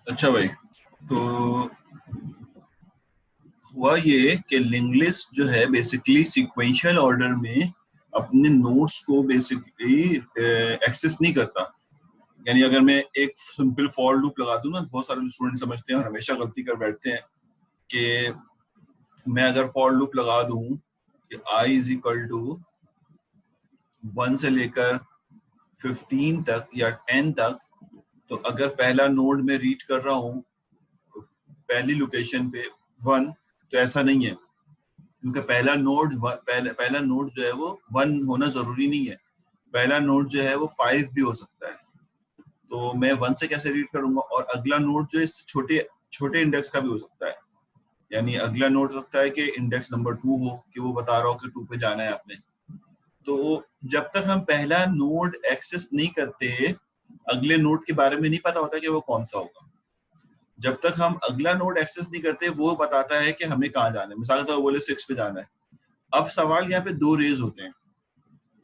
अच्छा भाई, तो हुआ ये कि लिंक लिस्ट जो है बेसिकली सीक्वेंशियल ऑर्डर में अपने नोट्स को बेसिकली एक्सेस नहीं करता। यानी अगर मैं एक सिंपल फॉर लूप लगा दूं ना, बहुत सारे स्टूडेंट समझते हैं और हमेशा गलती कर बैठते हैं कि मैं अगर फॉर लूप लगा दूं कि आई इज इक्वल टू 1 से लेकर 15 तक या 10 तक, तो अगर पहला नोड में रीड कर रहा हूँ पहली लोकेशन पे 1, तो ऐसा नहीं है, क्योंकि पहला नोड जो है वो 1 होना जरूरी नहीं है। पहला नोड जो है वो 5 भी हो सकता है। तो मैं 1 से कैसे रीड करूंगा? और अगला नोड जो इस छोटे छोटे इंडेक्स का भी हो सकता है। यानी अगला नोड हो सकता है कि इंडेक्स नंबर 2 हो, कि वो बता रहा हो कि 2 पे जाना है आपने। तो जब तक हम पहला नोड एक्सेस नहीं करते, अगले नोड के बारे में नहीं पता होता कि वो कौन सा होगा। जब तक हम अगला नोड एक्सेस नहीं करते, वो बताता है कि हमें कहाँ जाना है। मिसाल के तौर पर बोले 6 पे जाना है। अब सवाल यहाँ पे दो रेज होते हैं।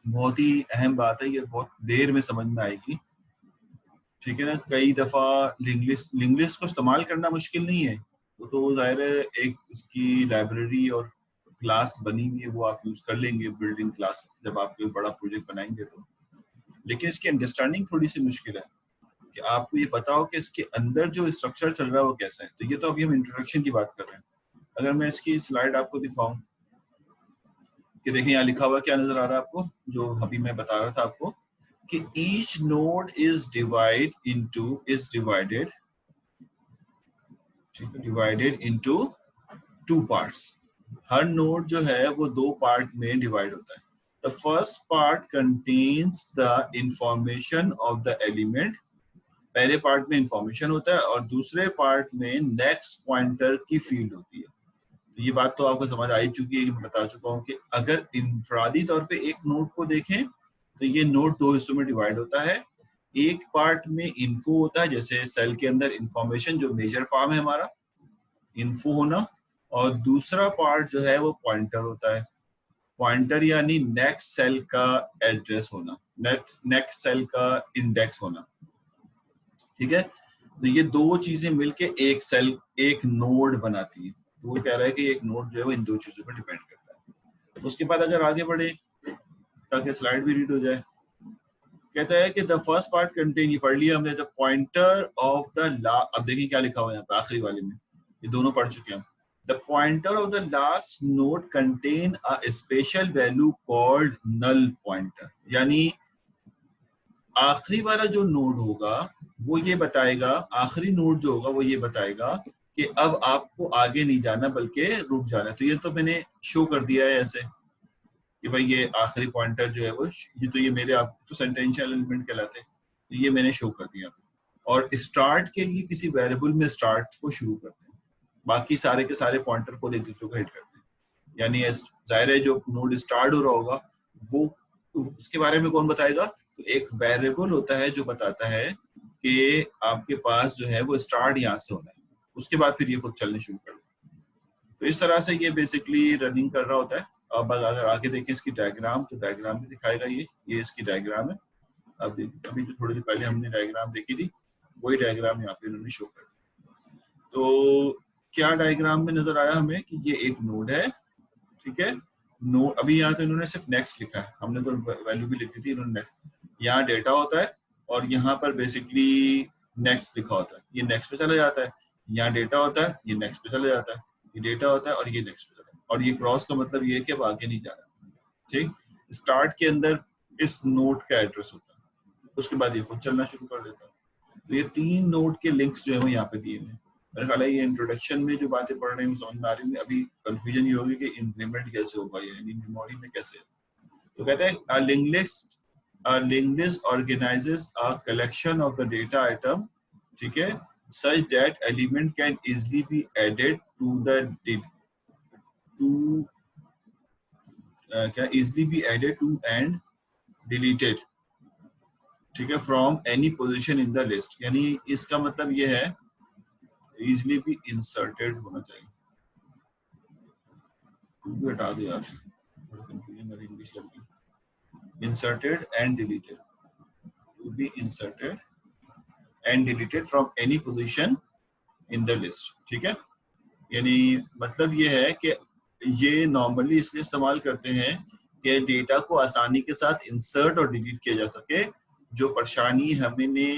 बहुत ही अहम बात है, ये बहुत देर में समझ में आएगी। ठीक है ना? कई दफा लिंग्विस्ट को इस्तेमाल करना मुश्किल नहीं है, वो तो जाहिर है एक उसकी लाइब्रेरी और क्लास बनी हुई है, वो आप यूज कर लेंगे बिल्डिंग क्लास जब आप कोई बड़ा प्रोजेक्ट बनाएंगे तो। लेकिन इसकी अंडरस्टैंडिंग थोड़ी सी मुश्किल है कि आपको ये पता हो कि इसके अंदर जो स्ट्रक्चर चल रहा है वो कैसा है। तो ये तो अभी हम इंट्रोडक्शन की बात कर रहे हैं। अगर मैं इसकी स्लाइड आपको दिखाऊं कि देखें यहाँ लिखा हुआ क्या नजर आ रहा है आपको, जो अभी मैं बता रहा था आपको कि each node is divided into two parts। Her node जो है वो दो पार्ट में डिवाइड होता है। The first part contains the information of the element. पहले पार्ट में इंफॉर्मेशन होता है और दूसरे पार्ट में नेक्स्ट पॉइंटर की फील्ड होती है। तो ये बात तो आपको समझ आई चुकी है, मैं बता चुका हूँ कि अगर इंफरादी तौर पे एक नोड को देखें तो ये नोड दो हिस्सों में डिवाइड होता है। एक पार्ट में इन्फो होता है, जैसे सेल के अंदर इंफॉर्मेशन जो मेजर पार्ट है हमारा, इन्फो होना। और दूसरा पार्ट जो है वो पॉइंटर होता है। पॉइंटर यानी नेक्स्ट सेल का एड्रेस होना, नेक्स्ट सेल का इंडेक्स होना। ठीक है? तो ये दो चीजें मिलके एक सेल, एक नोड बनाती है। तो वो कह रहा है कि एक नोड जो है वो इन दो चीजों पर डिपेंड करता है। उसके बाद अगर आगे बढ़े ताकि स्लाइड भी रीड हो जाए, कहता है कि द फर्स्ट पार्ट कंटेन, ये पढ़ लिया हमने, द पॉइंटर ऑफ द अब देखिए क्या लिखा हुआ है यहाँ पे आखिरी वाले में, ये दोनों पढ़ चुके हैं हम। The pointer of the last node contain a special value called null pointer. यानी आखिरी वाला जो नोड होगा वो ये बताएगा, आखिरी नोड जो होगा वो ये बताएगा कि अब आपको आगे नहीं जाना बल्कि रुक जाना है। तो ये तो मैंने शो कर दिया है ऐसे कि भाई ये आखिरी पॉइंटर जो है वो, ये तो ये मेरे आप तो सेंटेंशियल एलिमेंट कहलाते हैं, तो ये मैंने शो कर दिया। और स्टार्ट के लिए किसी वेरिएबल में स्टार्ट को शुरू करते हैं, बाकी सारे के सारे पॉइंटर को एक दूसरे को हिट करते हैं। यानी जाहिर है जो नोड स्टार्ट हो रहा होगा वो, तो उसके बारे में कौन बताएगा? तो एक वेरिएबल होता है जो बताता है कि आपके पास जो है वो स्टार्ट यहाँ से होना है, उसके बाद फिर ये खुद चलने शुरू कर। तो इस तरह से ये बेसिकली रनिंग कर रहा होता है। अब अगर आगे देखें इसकी डायग्राम, तो डायग्राम भी दिखाएगा ये इसकी डायग्राम है। अब अभी जो थोड़ी देर पहले हमने डायग्राम देखी थी वही डायग्राम यहाँ पे इन्होंने शो कर। तो क्या डायग्राम में नजर आया हमें कि ये एक नोड है। ठीक है? नोड अभी यहाँ तो इन्होंने सिर्फ नेक्स्ट लिखा है, हमने तो वैल्यू भी लिखी थी, इन्होंने यहाँ डेटा होता है और यहाँ पर बेसिकली नेक्स्ट लिखा होता है, ये नेक्स्ट पे चला जाता है। यहाँ डेटा होता है, ये नेक्स्ट पे चला जाता है, ये डेटा होता है और ये नेक्स्ट पे चला जाता है। और ये क्रॉस का मतलब ये है कि अब आगे नहीं जाना। ठीक? स्टार्ट के अंदर इस नोड का एड्रेस होता है, उसके बाद ये खुद चलना शुरू कर देता है। तो ये तीन नोड के लिंक्स जो है वो यहाँ पे दिए हुए हैं। मेरे ख्याल है ये इंट्रोडक्शन में जो बातें पढ़ रहे हैं समझ में आ रही है। अभी कंफ्यूजन ये होगी कि इंप्लीमेंट कैसे होगा, यानी मेमोरी में कैसे। तो कहते हैं a linked list organizes a collection of the data item, ठीक है, such that element can easily be added to the to क्या easily be added to and deleted, ठीक है, from any position in the list. यानी इसका मतलब ये है इजिली भी इंसर्टेड होना चाहिए। हटा दो यार, कंफ्यूजन मेरी इंग्लिश लग गई। Inserted and deleted, to be inserted and deleted from any position in the list, ठीक है। यानी मतलब ये है कि ये नॉर्मली इसलिए इस्तेमाल करते हैं कि डेटा को आसानी के साथ इंसर्ट और डिलीट किया जा सके। जो परेशानी हमने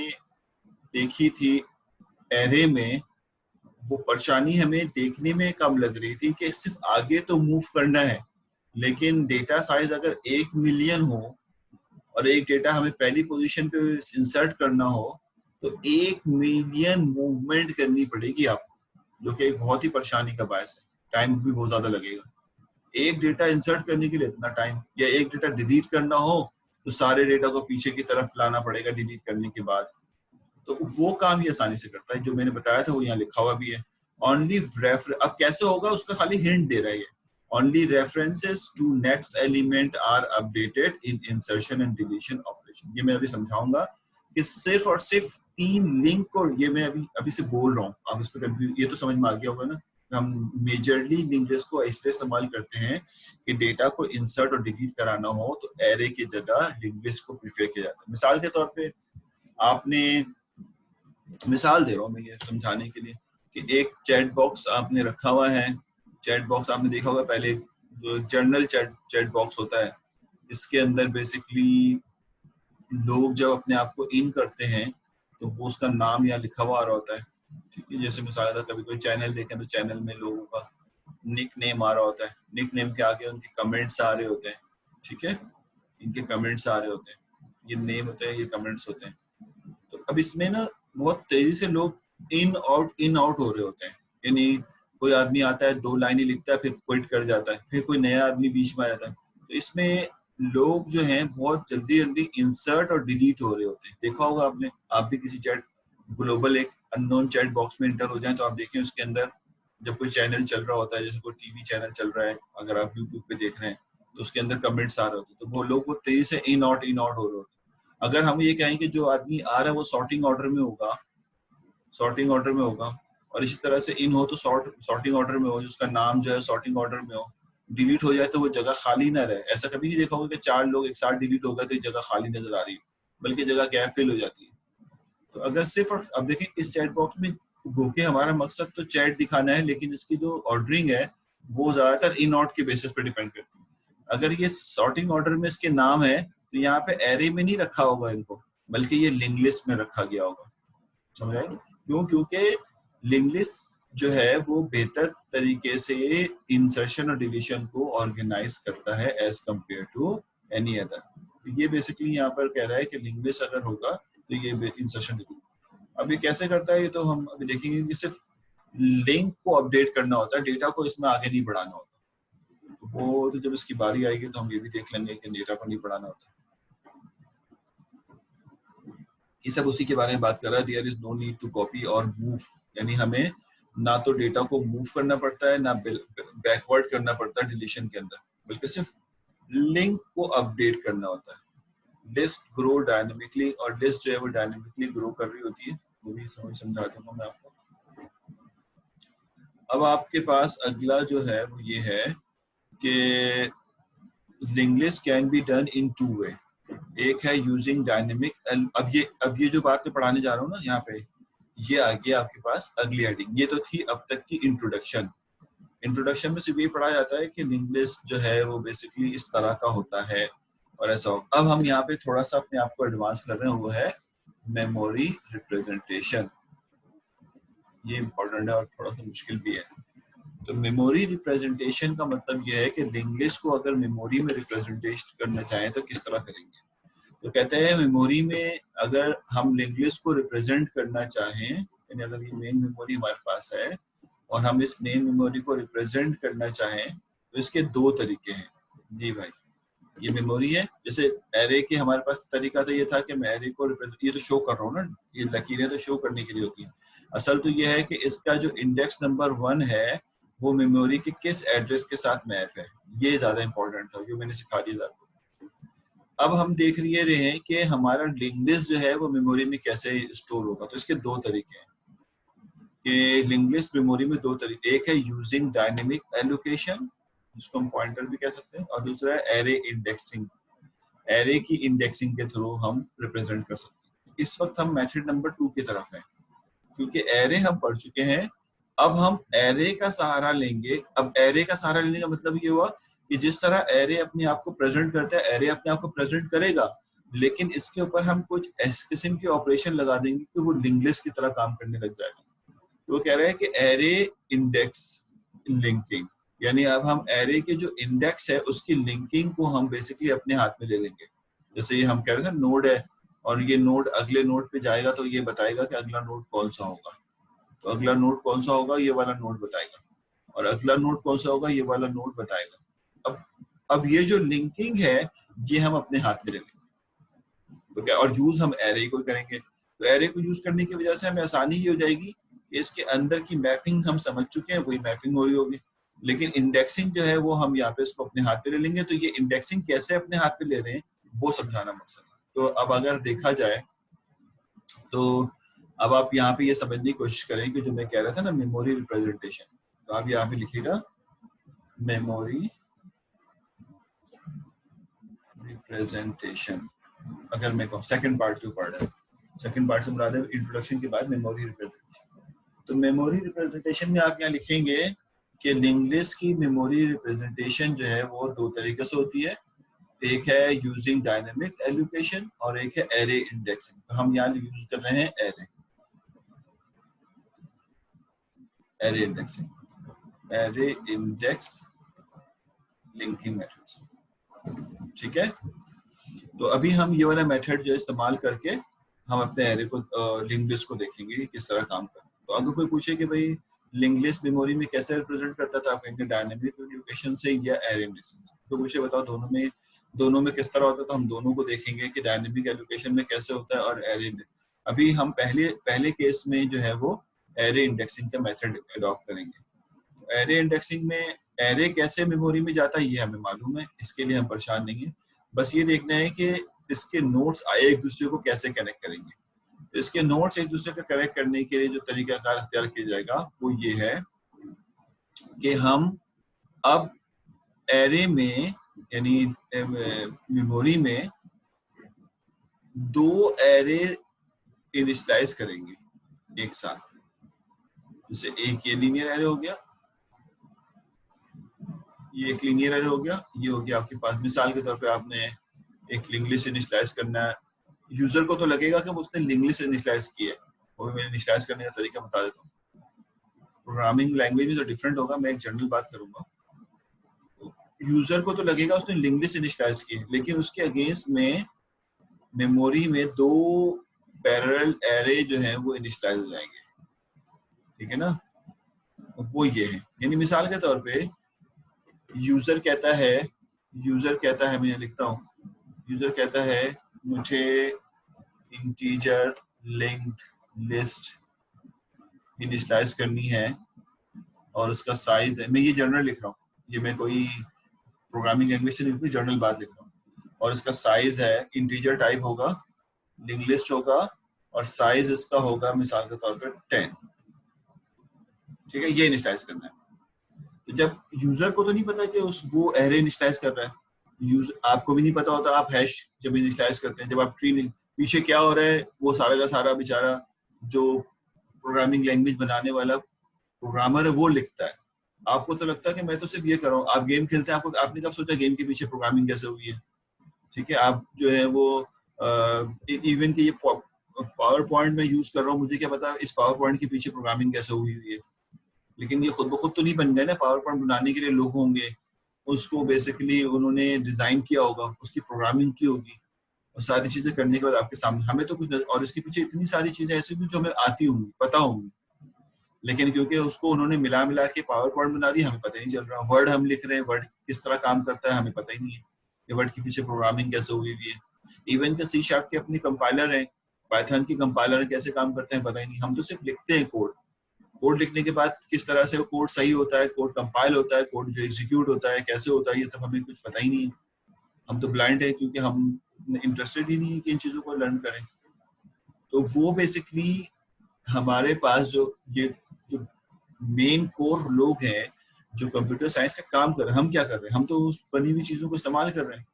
देखी थी एरे में, वो परेशानी हमें देखने में कम लग रही थी कि सिर्फ आगे तो मूव करना है, लेकिन डेटा साइज अगर 1 मिलियन हो और एक डेटा हमें पहली पोजीशन पे इंसर्ट करना हो तो 1 मिलियन मूवमेंट करनी पड़ेगी आपको, जो कि एक बहुत ही परेशानी का बायस है। टाइम भी बहुत ज्यादा लगेगा एक डेटा इंसर्ट करने के लिए, इतना टाइम, या एक डेटा डिलीट करना हो तो सारे डेटा को पीछे की तरफ लाना पड़ेगा डिलीट करने के बाद। तो वो काम ये आसानी से करता है, जो मैंने बताया था वो यहाँ लिखा हुआ भी है। ओनली रेफर, अब कैसे होगा उसका खाली हिंट दे रहा है ये। Only references to next element are updated in insertion and deletion operation. ये मैं अभी समझाऊंगा कि सिर्फ और सिर्फ 3 लिंक को, ये मैं अभी अभी से बोल रहा हूँ, आप इस पर कंफ्यूज, ये तो समझ में आ गया होगा ना। हम मेजरली लिंक लिस्ट को इसलिए इस्तेमाल करते हैं कि डेटा को इंसर्ट और डिलीट कराना हो तो एरे की जगह लिंक लिस्ट को प्रिफेयर किया जाता है। मिसाल के तौर पे आपने, मिसाल दे रहा हूँ मैं ये समझाने के लिए कि एक चैट बॉक्स आपने रखा हुआ है। चैट बॉक्स आपने देखा होगा पहले, जो जर्नल चैट बॉक्स होता है, इसके अंदर बेसिकली लोग जब अपने आप को इन करते हैं तो वो उसका नाम यहाँ लिखा हुआ आ रहा होता है, ठीक है। जैसे मिसाल था, कभी कोई चैनल देखें तो चैनल में लोगों का निक नेम आ रहा होता है, निक नेम के आगे उनके कमेंट्स आ रहे होते हैं, ठीक है। इनके कमेंट्स आ रहे होते हैं, ये नेम होते हैं, ये कमेंट्स होते हैं। तो अब इसमें ना बहुत तेजी से लोग इन आउट हो रहे होते हैं। यानी कोई आदमी आता है, 2 लाइनें लिखता है, फिर क्विट कर जाता है, फिर कोई नया आदमी बीच में आ जाता है। तो इसमें लोग जो हैं बहुत जल्दी जल्दी इंसर्ट और डिलीट हो रहे होते हैं। देखा होगा आपने, आप भी किसी चैट, ग्लोबल एक अननोन चैट बॉक्स में इंटर हो जाए तो आप देखें उसके अंदर जब कोई चैनल चल रहा होता है, जैसे कोई टीवी चैनल चल रहा है, अगर आप यूट्यूब पे देख रहे हैं तो उसके अंदर कमेंट्स आ रहे होते हैं, तो वो लोग वो तेजी से इन आउट हो रहे होते हैं। अगर हम ये कहें कि जो आदमी आ रहा है वो सॉर्टिंग ऑर्डर में होगा, सॉर्टिंग ऑर्डर में होगा, और इसी तरह से इन हो तो सॉर्टिंग ऑर्डर में हो, जिसका नाम जो है सॉर्टिंग ऑर्डर में हो, डिलीट हो जाए तो वो जगह खाली ना रहे। ऐसा कभी नहीं देखा होगा कि 4 लोग एक साथ डिलीट हो गए तो जगह खाली नजर आ रही है, बल्कि जगह गैप फिल हो जाती है। तो अगर सिर्फ, अब देखें इस चैट बॉक्स में गोके हमारा मकसद तो चैट दिखाना है, लेकिन इसकी जो ऑर्डरिंग है वो ज्यादातर इन आउट के बेसिस पे डिपेंड करती है। अगर ये सॉर्टिंग ऑर्डर में इसके नाम है तो यहाँ पे एरे में नहीं रखा होगा इनको, बल्कि ये लिंक लिस्ट में रखा गया होगा। समझ आए क्यों? क्योंकि लिंक लिस्ट जो है वो बेहतर तरीके से इंसर्शन और डिलीशन को ऑर्गेनाइज करता है as compare to any other. ये बेसिकली यहाँ पर कह रहा है कि लिंक लिस्ट अगर होगा तो ये इंसर्शन डिलीशन। अब ये कैसे करता है ये तो हम अभी देखेंगे कि सिर्फ लिंक को अपडेट करना होता है, डेटा को इसमें आगे नहीं बढ़ाना होता। तो वो तो जब इसकी बारी आएगी तो हम ये भी देख लेंगे कि डेटा को नहीं बढ़ाना होता। ये सब उसी के बारे में बात कर रहा है। There is no need to copy और मूव, यानी हमें ना तो डेटा को मूव करना पड़ता है ना बैकवर्ड करना पड़ता है डिलीशन के अंदर, बल्कि सिर्फ लिंक को अपडेट करना होता है। लिस्ट ग्रो डायनेमिकली, और लिस्ट जो है वो डायनेमिकली ग्रो कर रही होती है, वो भी समझा दूंगा मैं आपको। अब आपके पास अगला जो है वो ये है कि link list can be done in 2 वे। एक है यूजिंग डायनेमिक, अब ये जो बात मैं पढ़ाने जा रहा हूँ ना यहाँ पे, ये आ गया आपके पास अगली हेडिंग। ये तो थी अब तक की इंट्रोडक्शन। इंट्रोडक्शन में सिर्फ ये पढ़ा जाता है कि लिंक लिस्ट जो है वो बेसिकली इस तरह का होता है और ऐसा हो। अब हम यहाँ पे थोड़ा सा अपने आप को एडवांस कर रहे हैं, वो है मेमोरी रिप्रेजेंटेशन। ये इंपॉर्टेंट है और थोड़ा सा मुश्किल भी है। तो मेमोरी रिप्रेजेंटेशन का मतलब यह है कि लिंक लिस्ट को अगर मेमोरी में रिप्रेजेंटेशन करना चाहें तो किस तरह करेंगे। तो कहते हैं मेमोरी में अगर हम लिंक लिस्ट को रिप्रेजेंट करना चाहें, यानी अगर ये मेन मेमोरी हमारे पास है और हम इस मेन मेमोरी को रिप्रेजेंट करना चाहें तो इसके 2 तरीके हैं। जी भाई, ये मेमोरी है। जैसे एरे के हमारे पास तरीका तो ये था कि मैं एरे को ये तो शो कर रहा हूँ ना, ये लकीरें तो शो करने के लिए होती हैं। असल तो ये है कि इसका जो इंडेक्स नंबर 1 है वो मेमोरी के किस एड्रेस के साथ मैप है, ये ज्यादा इंपॉर्टेंट था, जो मैंने सिखा दिया था। अब हम देख रहे हैं कि हमारा लिंक लिस्ट जो है वो मेमोरी में कैसे स्टोर होगा। तो इसके 2 तरीके हैं कि लिंक लिस्ट मेमोरी में 2 तरीके, एक है यूजिंग डायनेमिक एलोकेशन, जिसको हम पॉइंटर भी कह सकते हैं, और दूसरा है एरे इंडेक्सिंग। एरे की इंडेक्सिंग के थ्रू हम रिप्रेजेंट कर सकते हैं। इस वक्त हम मेथड नंबर 2 की तरफ हैं। क्योंकि एरे हम पढ़ चुके हैं। अब हम एरे का सहारा लेंगे। अब एरे का सहारा लेने का मतलब ये हुआ कि जिस तरह एरे अपने आप को प्रेजेंट करता है, एरे अपने आप को प्रेजेंट करेगा, लेकिन इसके ऊपर हम कुछ इस किस्म के ऑपरेशन लगा देंगे कि वो लिंक लिस्ट की तरह काम करने लग जाएगा। तो वो कह रहा है कि एरे इंडेक्स लिंकिंग, यानी अब हम एरे के जो इंडेक्स है उसकी लिंकिंग को हम बेसिकली अपने हाथ में ले लेंगे। जैसे ये हम कह रहे थे नोड है और ये नोड अगले नोड पे जाएगा तो ये बताएगा कि अगला नोड कौन सा होगा। तो अगला नोड कौन सा होगा, ये वाला नोड बताएगा, और अगला नोड कौन सा होगा, ये वाला नोड बताएगा। अब ये जो लिंकिंग है ये हम अपने हाथ में ले लेंगे। तो क्या, और यूज हम एरे को करेंगे। तो एरे को यूज करने की वजह से हमें आसानी ये हो जाएगी कि इसके अंदर की मैपिंग हम समझ चुके हैं, वही मैपिंग हो रही होगी, लेकिन इंडेक्सिंग जो है वो हम यहाँ पे इसको अपने हाथ पे ले लेंगे। तो ये इंडेक्सिंग कैसे अपने हाथ पे ले रहे हैं वो समझाना मकसद है। तो अब अगर देखा जाए तो अब आप यहाँ पे ये समझने की कोशिश करें कि जो मैं कह रहा था ना मेमोरी रिप्रेजेंटेशन, तो आप यहाँ पे लिखिएगा मेमोरी रिप्रेजेंटेशन। अगर मैं कहूँ सेकंड पार्ट जो पढ़ रहा है, सेकंड पार्ट से मुराद है इंट्रोडक्शन के बाद मेमोरी रिप्रेजेंटेशन। तो मेमोरी रिप्रेजेंटेशन में आप यहाँ लिखेंगे कि लिंक लिस्ट की मेमोरी रिप्रेजेंटेशन जो है वो दो तरीके से होती है। एक है यूजिंग डायनेमिक एलोकेशन और एक है एरे इंडेक्सिंग। तो हम यहाँ यूज कर रहे हैं array indexing, array index linking methods. ठीक है, तो अभी हम ये वाला मेथड जो इस्तेमाल करके हम अपने एरे को लिंक लिस्ट को देखेंगे कि किस तरह काम करता है। तो अगर कोई पूछे कि भाई लिंक लिस्ट मेमोरी में कैसे रिप्रेजेंट करता था, आप कहेंगे डायनेमिक एलोकेशन से या एरे इंडेक्सिंग से। तो मुझे बताओ दोनों में किस तरह होता है। तो हम दोनों को देखेंगे कि डायनेमिक एलोकेशन में कैसे होता है और एरे। अभी हम पहले केस में जो है वो एरे इंडेक्सिंग का मेथड अडॉप्ट करेंगे। एरे इंडेक्सिंग में एरे कैसे मेमोरी में जाता है ये हमें मालूम है, इसके लिए हम परेशान नहीं है। बस ये देखना है कि इसके नोट्स एक दूसरे को कैसे कनेक्ट करेंगे। तो इसके नोट्स एक दूसरे को कनेक्ट करने के लिए जो तरीकाकार अख्तियार किया जाएगा वो ये है कि हम अब एरे में यानी मेमोरी में दो एरे इनिशियलाइज करेंगे एक साथ। जैसे एक ये लीनियर एरे हो गया, ये एक लीनियर एरे हो गया, ये हो गया आपके पास। मिसाल के तौर पे आपने एक लिंक लिस्ट इनिशियलाइज करना है, यूजर को तो लगेगा कि उसने लिंक लिस्ट इनिशियलाइज की है, वो मैं इनिशियलाइज करने का तरीका बता देता हूँ। प्रोग्रामिंग लैंग्वेज में तो डिफरेंट होगा, मैं एक जनरल बात करूंगा। यूजर को तो लगेगा उसने लिंक लिस्ट इनिशियलाइज की है, लेकिन उसके अगेंस्ट में मेमोरी में दो पैरेलल एरे जो है वो इनिशियलाइज हो जाएंगे। ठीक है ना, वो ये है। यानी मिसाल के तौर पे यूजर कहता है मैं लिखता हूँ, यूजर कहता है मुझे इंटीजर लिंक्ड लिस्ट इनिशियलाइज करनी है और उसका साइज है, मैं ये जनरल लिख रहा हूँ, ये मैं कोई प्रोग्रामिंग लैंग्वेज से नहीं, जनरल बात लिख रहा हूँ। और इसका साइज है इंटीजर टाइप होगा, लिंक लिस्ट होगा और साइज इसका होगा मिसाल के तौर पर 10। ठीक है, ये इनिशियलाइज करना है। तो जब यूजर को तो नहीं पता कि वो एरे इनिशियलाइज कर रहा है, आपको भी नहीं पता होता। आप हैश जब इनिशियलाइज करते हैं, जब आप ट्री पीछे क्या हो रहा है वो सारा का सारा बेचारा जो प्रोग्रामिंग लैंग्वेज बनाने वाला प्रोग्रामर है वो लिखता है। आपको तो लगता है कि मैं तो सिर्फ ये कर रहा हूँ। आप गेम खेलते हैं, आपने कब सोचा गेम के पीछे प्रोग्रामिंग कैसे हुई है। ठीक है, आप जो है वो इवन कि ये पावर पॉइंट में यूज कर रहा हूँ, मुझे क्या पता इस पावर पॉइंट के पीछे प्रोग्रामिंग कैसे हुई है। लेकिन ये खुद ब खुद तो नहीं बन गए ना, पावर पॉइंट बनाने के लिए लोग होंगे, उसको बेसिकली उन्होंने डिजाइन किया होगा, उसकी प्रोग्रामिंग की होगी और सारी चीजें करने के बाद आपके सामने हमें तो कुछ, और इसके पीछे इतनी सारी चीजें ऐसी जो हमें आती होंगी, पता होंगी, लेकिन क्योंकि उसको उन्होंने मिला के पावर पॉइंट बना दी, हमें पता ही नहीं चल रहा। वर्ड हम लिख रहे हैं, वर्ड किस तरह काम करता है हमें पता ही नहीं है, ये वर्ड के पीछे प्रोग्रामिंग कैसे हुई हुई है। इवन के सी शार्प के अपनी कंपाइलर है, पाइथन की कंपाइलर कैसे काम करते हैं पता ही नहीं। हम तो सिर्फ लिखते हैं कोड लिखने के बाद किस तरह से वो कोड सही होता है, कोड कंपाइल होता है, कोड जो एग्जीक्यूट होता है कैसे होता है, ये सब हमें कुछ पता ही नहीं है। हम तो ब्लाइंड है क्योंकि हम इंटरेस्टेड ही नहीं है कि इन चीजों को लर्न करें। तो वो बेसिकली हमारे पास जो मेन कोर लोग हैं जो कंप्यूटर साइंस का काम कर रहे हैं, हम क्या कर रहे हैं, हम तो उस बनी हुई चीजों को इस्तेमाल कर रहे हैं।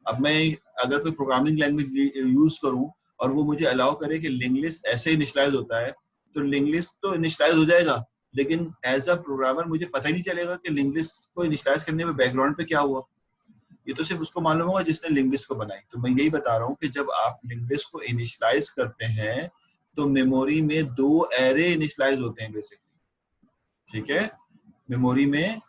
अब मैं अगर कोई प्रोग्रामिंग लैंग्वेज यूज करूं और वो मुझे अलाउ करे कि लिंक लिस्ट ऐसे इनिशियलाइज होता है, तो लिंक लिस्ट तो इनिशियलाइज हो जाएगा, लेकिन एज अ प्रोग्रामर मुझे पता ही नहीं चलेगा कि लिंक लिस्ट को इनिशियलाइज करने में बैकग्राउंड पे क्या हुआ। ये तो सिर्फ उसको मालूम होगा जिसने लिंक लिस्ट को बनाई। तो मैं यही बता रहा हूँ कि जब आप लिंक लिस्ट को इनिशियलाइज करते हैं तो मेमोरी में 2 एरे इनिशियलाइज होते हैं बेसिकली, ठीक है। मेमोरी में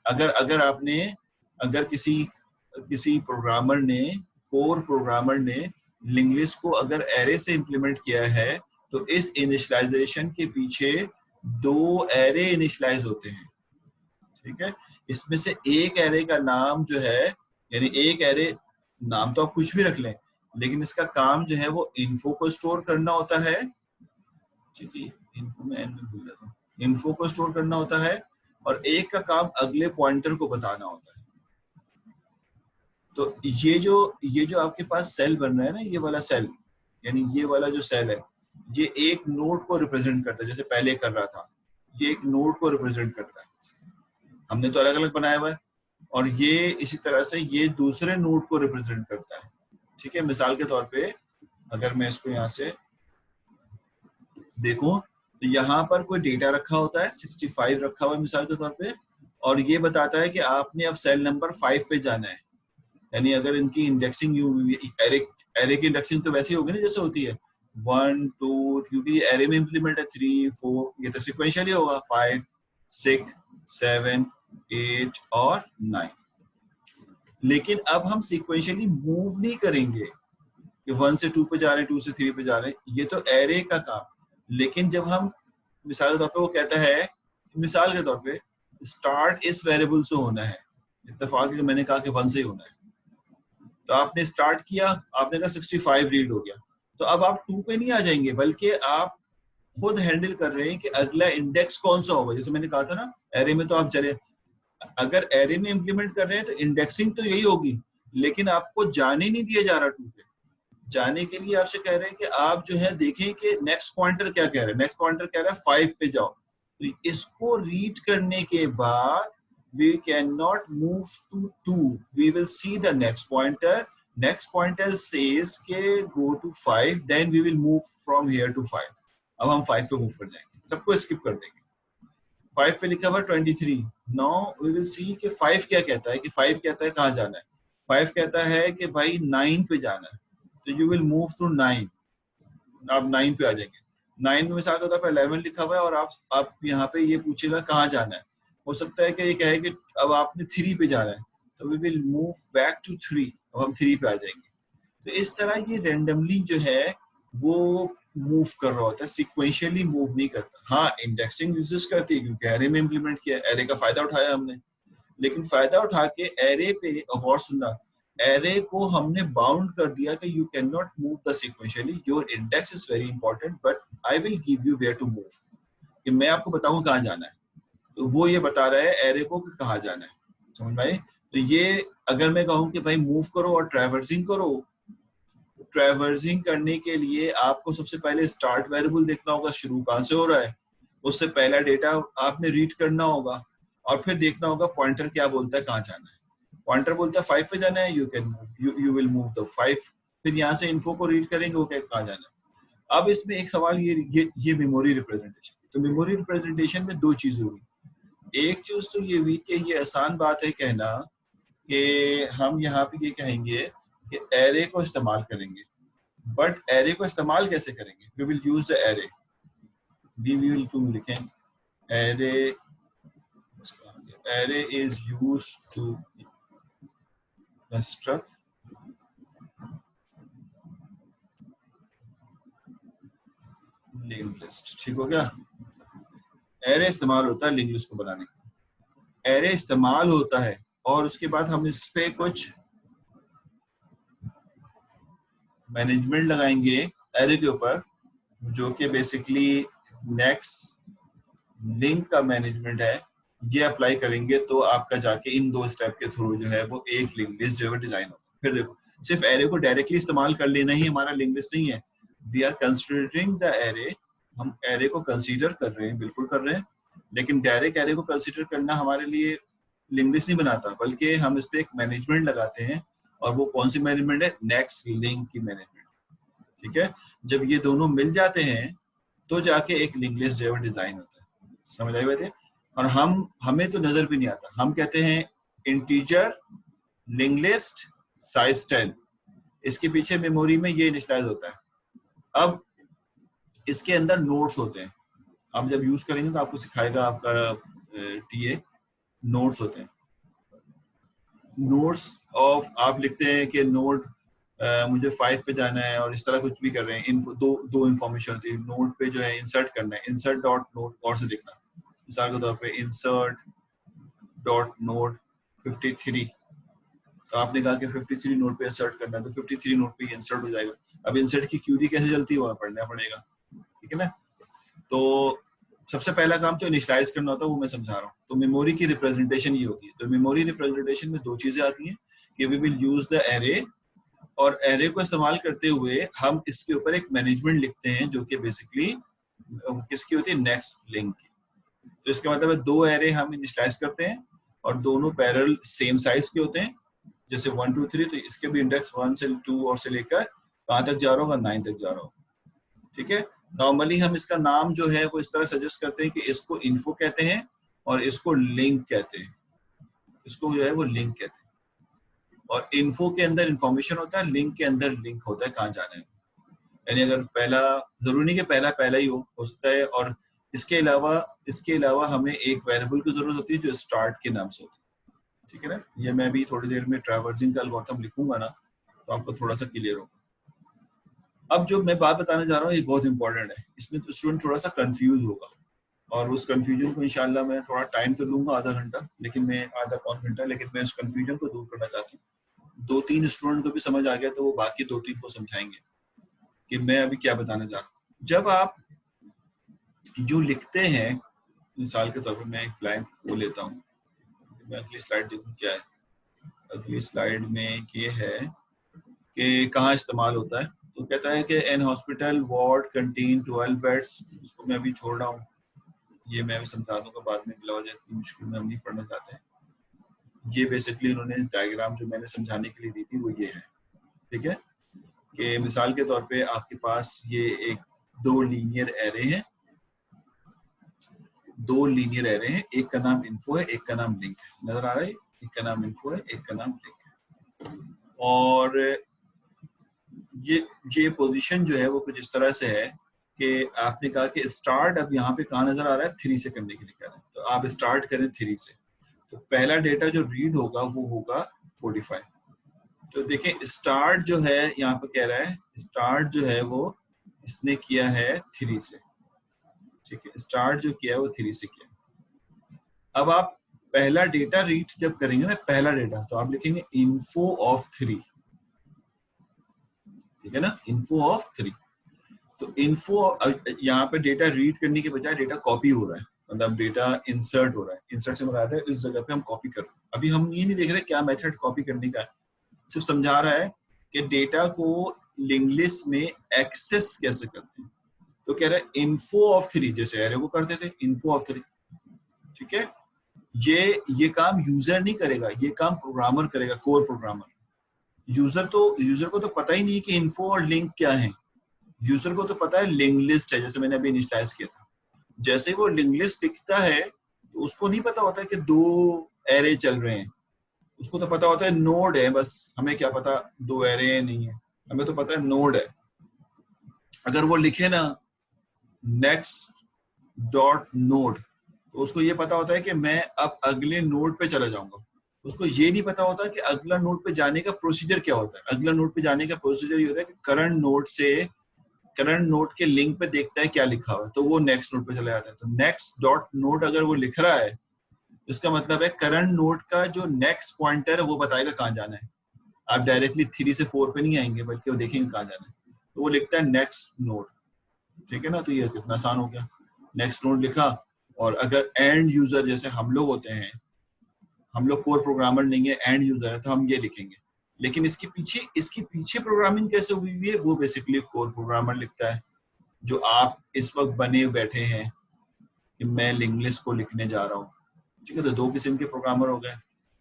अगर किसी प्रोग्रामर ने, कोर प्रोग्रामर ने लिंक लिस्ट को अगर एरे से इंप्लीमेंट किया है तो इस इनिशियलाइजेशन के पीछे 2 एरे इनिशियलाइज होते हैं, ठीक है। इसमें से एक एरे का नाम जो है, यानी एक एरे, नाम तो आप कुछ भी रख लें, लेकिन इसका काम जो है वो इन्फो को स्टोर करना होता है, ठीक है। इन्फो में एन में भूल जाता हूँ, इन्फो को स्टोर करना होता है, और एक का काम अगले पॉइंटर को बताना होता है। तो ये जो आपके पास सेल बन रहा है ना, ये वाला सेल, यानी ये वाला जो सेल है, ये एक नोड को रिप्रेजेंट करता है, जैसे पहले कर रहा था, ये एक नोड को रिप्रेजेंट करता है। हमने तो अलग अलग बनाया हुआ है, और ये इसी तरह से ये दूसरे नोड को रिप्रेजेंट करता है, ठीक है। मिसाल के तौर पे अगर मैं इसको यहाँ से देखूं तो यहाँ पर कोई डेटा रखा होता है, 65 रखा हुआ है मिसाल के तौर पे, और ये बताता है कि आपने अब सेल नंबर 5 पे जाना है। यानी अगर इनकी इंडेक्सिंग एरे की इंडेक्सिंग तो वैसी होगी ना जैसे होती है 1 2, क्योंकि एरे में इंप्लीमेंट है 3 4, ये तो सिक्वेंशियली होगा 5 6 7 8 और 9। लेकिन अब हम सिक्वेंशियली मूव नहीं करेंगे कि 1 से 2 पे जा रहे हैं, 2 से 3 पे जा रहे हैं, ये तो एरे का काम। लेकिन जब हम मिसाल के तौर पे वो कहता है, मिसाल के तौर पे स्टार्ट इस वेरिएबल से होना है, इत्तेफाक है कि मैंने कहा कि 1 से ही होना है, तो आपने स्टार्ट किया, आपने कहा 65 रीड हो गया, तो अब आप 2 पे नहीं आ जाएंगे, बल्कि आप खुद हैंडल कर रहे हैं कि अगला इंडेक्स कौन सा होगा। जैसे मैंने कहा था ना, एरे में तो आप चले, अगर एरे में इंप्लीमेंट कर रहे हैं तो इंडेक्सिंग तो यही होगी, लेकिन आपको जाने नहीं दिया जा रहा 2 पे। जाने के लिए आपसे कह रहे हैं कि आप जो है देखें कि नेक्स्ट पॉइंटर क्या कह रहा है। नेक्स्ट पॉइंटर कह रहा है 5 पे जाओ, तो इसको रीड करने के बाद we cannot move to 2, we will see the next pointer says के go to 5, then we will move from here to 5। अब हम 5 पे मूव कर जाएंगे, सबको स्किप कर देंगे। 5 पे लिखा हुआ 23, नाउ वी विल सी कि 5 क्या कहता है, कि 5 कहता है कहाँ जाना है। 5 कहता है कि भाई 9 पे जाना है, तो यू विल मूव टू 9, आप 9 पे आ जाएंगे। 9 में मिसाल के तौर पर 11 लिखा हुआ है, और आप यहाँ पे ये पूछेगा कहाँ जाना है। हो सकता है कि ये कहे कि अब आपने 3 पे जाना है, तो we will move back to 3, अब हम 3 पे आ जाएंगे। तो इस तरह ये रैंडमली जो है वो मूव कर रहा होता है, सिक्वेंशियली मूव नहीं करता। हाँ, इंडेक्सिंग यूजेस करती है क्योंकि एरे में इंप्लीमेंट किया, एरे का फायदा उठाया हमने, लेकिन फायदा उठा के एरे पे, और सुनना, एरे को हमने बाउंड कर दिया कि you can not move the sequentially, your index is very important but I will give you where to move, कि मैं आपको बताऊं कहाँ जाना है। तो वो ये बता रहा है एरे को कि कहाँ जाना है, समझ में आई। तो ये अगर मैं कहूँ कि भाई मूव करो और ट्रैवर्सिंग करो, ट्रैवर्सिंग करने के लिए आपको सबसे पहले स्टार्ट वेरिएबल देखना होगा, शुरू कहाँ से हो रहा है, उससे पहला डेटा आपने रीड करना होगा, और फिर देखना होगा पॉइंटर क्या बोलता है कहाँ जाना है। पॉइंटर बोलता है 5 पे जाना है, यू विल मूव द 5। फिर यहाँ से इन्फो को रीड करेंगे, वो कहाँ जाना है। अब इसमें एक सवाल ये मेमोरी रिप्रेजेंटेशन, तो मेमोरी रिप्रेजेंटेशन में 2 चीजें हुई। एक चीज तो ये हुई कि ये आसान बात है कहना कि हम यहाँ पे ये कहेंगे कि एरे को इस्तेमाल करेंगे, बट एरे को इस्तेमाल कैसे करेंगे, we will use the array, we will to लिखें array is used to construct link list. ठीक हो गया, एरे इस्तेमाल होता है लिंक लिस्ट को बनाने का, एरे इस्तेमाल होता है, और उसके बाद हम इस पे कुछ मैनेजमेंट लगाएंगे एरे के ऊपर, जो कि बेसिकली नेक्स्ट लिंक का मैनेजमेंट है। ये अप्लाई करेंगे तो आपका जाके इन 2 स्टेप के थ्रू जो है वो एक लिंक लिस्ट जो है डिजाइन होगा। फिर देखो, सिर्फ एरे को डायरेक्टली इस्तेमाल कर लेना ही हमारा लिंक लिस्ट नहीं है, we are considering the array, हम एरे को कंसीडर कर रहे हैं, बिल्कुल कर रहे हैं, लेकिन डायरेक्ट एरे को कंसीडर करना हमारे लिए लिंक लिस्ट नहीं बनाता, बल्कि हम इस पे एक मैनेजमेंट लगाते हैं, और वो कौन सी मैनेजमेंट है, नेक्स्ट लिंक की मैनेजमेंट। ठीक है, जब ये दोनों मिल जाते हैं तो जाके एक लिंक लिस्ट जो है डिजाइन होता है। समझ आई बात है? और हमें तो नजर भी नहीं आता, हम कहते हैं इंटीजर लिंक लिस्ट साइज 10, इसके पीछे मेमोरी में ये इनिशियलाइज होता है। अब इसके अंदर नोड्स होते हैं, आप जब यूज करेंगे तो आपको सिखाएगा आपका टीए, नोड्स होते हैं। नोड्स ऑफ आप लिखते हैं कि नोड मुझे 5 पे जाना है और इस तरह कुछ भी कर रहे हैं, दो इंफॉर्मेशन होती है नोड पे जो है इंसर्ट करना है, इंसर्ट डॉट नोड और से लिखना, मिसाल के तौर पे इंसर्ट डॉट नोड 53, तो आपने कहा कि 53 नोड पे इंसर्ट करना है तो 53 नोड पे इंसर्ट हो जाएगा। अब इंसर्ट की क्यूरी कैसे चलती है वो पढ़ना पड़ेगा, ठीक है ना। तो सबसे पहला काम तो इनिशियलाइज करना होता है, वो मैं समझा रहा हूँ। तो मेमोरी की रिप्रेजेंटेशन ये होती है। तो मेमोरी रिप्रेजेंटेशन में दो चीजें आती हैं कि we will use the array, और एरे को इस्तेमाल करते हुए हम इसके ऊपर एक मैनेजमेंट लिखते हैं जो कि बेसिकली किसकी होती है, नेक्स्ट लिंक की। तो इसका मतलब है दो एरे हम इनिशियलाइज करते हैं और दोनों पैरेलल सेम साइज के होते हैं, जैसे 1 2 3, तो इसके भी इंडेक्स 1 से 2 और से लेकर कहाँ तक जा रहा होगा, 9 तक जा रहा होगा, ठीक है। नॉर्मली हम इसका नाम जो है वो इस तरह सजेस्ट करते हैं कि इसको इन्फो कहते हैं और इसको लिंक कहते हैं, इसको जो है वो लिंक कहते हैं। और इन्फो के अंदर इंफॉर्मेशन होता है, लिंक के अंदर लिंक होता है कहाँ जाना है। यानी अगर पहला, जरूरी नहीं कि पहला ही हो सकता है, और इसके अलावा हमें एक वेरिएबल की जरूरत होती है जो स्टार्ट के नाम से होती है, ठीक है ना। ये मैं भी थोड़ी देर में ट्रैवर्सिंग का एल्गोरिथम लिखूंगा ना, तो आपको थोड़ा सा क्लियर होगा। अब जो मैं बात बताने जा रहा हूँ ये बहुत इंपॉर्टेंट है, इसमें तो स्टूडेंट थोड़ा सा कंफ्यूज होगा, और उस कंफ्यूजन को इंशाल्लाह मैं थोड़ा टाइम तो लूंगा, आधा घंटा, लेकिन मैं आधा पौन घंटा, लेकिन मैं उस कंफ्यूजन को दूर करना चाहती हूँ। 2-3 स्टूडेंट को भी समझ आ गया तो वो बाकी 2-3 को समझाएंगे कि मैं अभी क्या बताने जा रहा हूँ। जब आप जो लिखते हैं, मिसाल के तौर पर मैं एक ब्लैंक वो लेता हूँ, मैं अगली स्लाइड देखूँ क्या है। अगली स्लाइड में ये है कि कहाँ इस्तेमाल होता है। तो कहता है कि an hospital ward contain 12 beds, उसको मैं अभी छोड़ रहा हूँ, ये मैं अभी समझा दूंगा बाद में, बिला वजह इतनी मुश्किल में हम नहीं पढ़ना चाहते हैं। ये बेसिकली उन्होंने डायग्राम जो मैंने समझाने के लिए दी थी वो ये है, ठीक है। कि मिसाल के तौर पे आपके पास ये एक दो लीनियर एरे हैं, एक का नाम इन्फो है, एक का नाम लिंक है, नजर आ रहा है, एक का नाम इन्फो है, एक का नाम लिंक है। और ये पोजीशन जो है वो कुछ इस तरह से है कि आपने कहा कि स्टार्ट, अब यहाँ पे कहाँ नजर आ रहा है, 3 से करने के लिए कह रहे हैं, तो आप स्टार्ट करें 3 से। तो पहला डेटा जो रीड होगा वो होगा 45। तो देखें स्टार्ट जो है यहाँ पे कह रहा है, स्टार्ट जो है वो इसने किया है 3 से, ठीक है, स्टार्ट जो किया है वो 3 से किया। अब आप पहला डेटा रीड जब करेंगे ना, पहला डेटा, तो आप लिखेंगे इन्फो ऑफ 3, ठीक है ना, इन्फो ऑफ 3। तो इन्फो यहाँ पे डेटा रीड करने के बजाय डेटा कॉपी हो रहा है, मतलब डेटा इंसर्ट हो रहा है। इंसर्ट से मुराद है इस जगह पे हम कॉपी कर रहे हैं। अभी हम ये नहीं देख रहे क्या मेथड कॉपी करने का है, सिर्फ समझा रहा है कि डेटा को लिंक लिस्ट में एक्सेस कैसे करते हैं। तो कह रहा है इन्फो ऑफ 3, जैसे एरे को करते थे इन्फो ऑफ 3, ठीक है। ये काम यूजर नहीं करेगा, ये काम प्रोग्रामर करेगा, कोर प्रोग्रामर। यूजर को तो पता ही नहीं कि इन्फो और लिंक क्या है। यूजर को तो पता है लिंक लिस्ट है, जैसे मैंने अभी इनिशियलाइज किया था। जैसे ही वो लिंक लिस्ट लिखता है तो उसको नहीं पता होता है कि 2 एरे चल रहे हैं, उसको तो पता होता है नोड है, बस हमें क्या पता 2 एरे है नहीं है, हमें तो पता है नोड है। अगर वो लिखे ना नेक्स्ट डॉट नोड, तो उसको ये पता होता है कि मैं अब अगले नोड पे चला जाऊंगा। उसको ये नहीं पता होता कि अगला नोड पे जाने का प्रोसीजर क्या होता है। अगला नोड पे जाने का प्रोसीजर ये होता है कि करंट नोड के लिंक पे देखता है क्या लिखा हुआ है, तो वो नेक्स्ट नोड पे चला जाता है। तो नेक्स्ट डॉट नोड अगर वो लिख रहा है, इसका मतलब है करंट नोड का जो नेक्स्ट पॉइंटर है वो बताएगा कहाँ जाना है। आप डायरेक्टली 3 से 4 पे नहीं आएंगे, बल्कि वो देखेंगे कहाँ जाना है, तो वो लिखता है नेक्स्ट नोड, ठीक है ना। तो ये कितना आसान हो गया, नेक्स्ट नोड लिखा। और अगर एंड यूजर जैसे हम लोग होते हैं, हम लोग कोर प्रोग्रामर नहीं है, एंड यूजर है, तो हम ये लिखेंगे। लेकिन इसके पीछे प्रोग्रामिंग कैसे हुई है वो बेसिकली कोर प्रोग्रामर लिखता है। जो आप इस वक्त बने बैठे हैं कि मैं लिंक लिस्ट को लिखने जा रहा हूँ, ठीक है। तो 2 किस्म के प्रोग्रामर हो गए,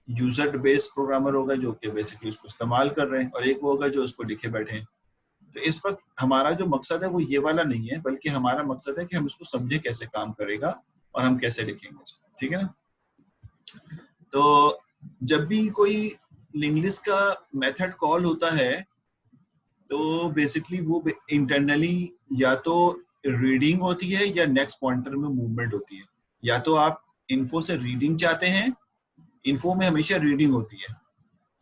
यूजर बेस्ड प्रोग्रामर होगा जो कि बेसिकली उसको इस्तेमाल कर रहे हैं, और एक वो होगा जो उसको लिखे बैठे हैं। तो इस वक्त हमारा जो मकसद है वो ये वाला नहीं है, बल्कि हमारा मकसद है कि हम इसको समझे कैसे काम करेगा और हम कैसे लिखेंगे इसको, ठीक है ना। तो जब भी कोई लिंग्विस्ट का मेथड कॉल होता है तो बेसिकली वो इंटरनली या तो रीडिंग होती है या नेक्स्ट पॉइंटर में मूवमेंट होती है। या तो आप इन्फो से रीडिंग चाहते हैं, इन्फो में हमेशा रीडिंग होती है,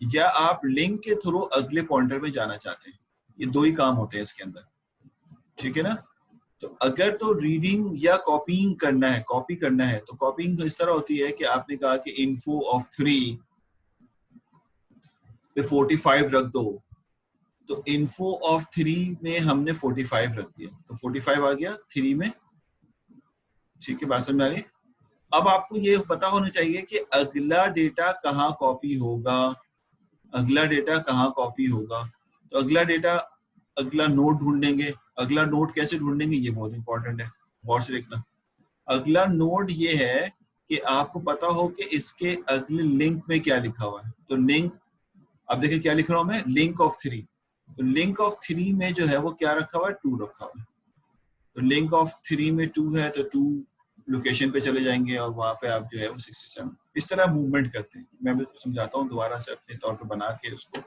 या आप लिंक के थ्रू अगले पॉइंटर में जाना चाहते हैं। ये दो ही काम होते हैं इसके अंदर, ठीक है ना। तो अगर तो रीडिंग या कॉपीइंग करना है, कॉपी करना है, तो कॉपीइंग इस तरह होती है कि आपने कहा कि इन्फो ऑफ 3 पे 45 रख दो, तो इन्फो ऑफ 3 में हमने 45 रख दिया, तो 45 आ गया 3 में, ठीक है, बात समझ आ रही है। अब आपको ये पता होना चाहिए कि अगला डेटा कहाँ कॉपी होगा, अगला डेटा कहाँ कॉपी होगा। तो अगला डेटा, अगला नोड ढूंढेंगे। अगला नोड कैसे ढूंढेंगे, ये बहुत इंपॉर्टेंट है, गौर से देखना। अगला नोड ये है कि आपको पता हो कि इसके अगले लिंक में क्या लिखा हुआ है। तो लिंक, अब देखिए क्या लिख रहा हूं मैं, लिंक ऑफ 3। तो लिंक ऑफ 3 में जो है वो क्या रखा हुआ है, 2 रखा हुआ है। तो लिंक ऑफ 3 में 2 है, तो 2 लोकेशन पे चले जाएंगे और वहां पे आप जो है वो 67 इस तरह मूवमेंट करते हैं। मैं आपको समझाता हूँ दोबारा से अपने तौर पे बना के उसको,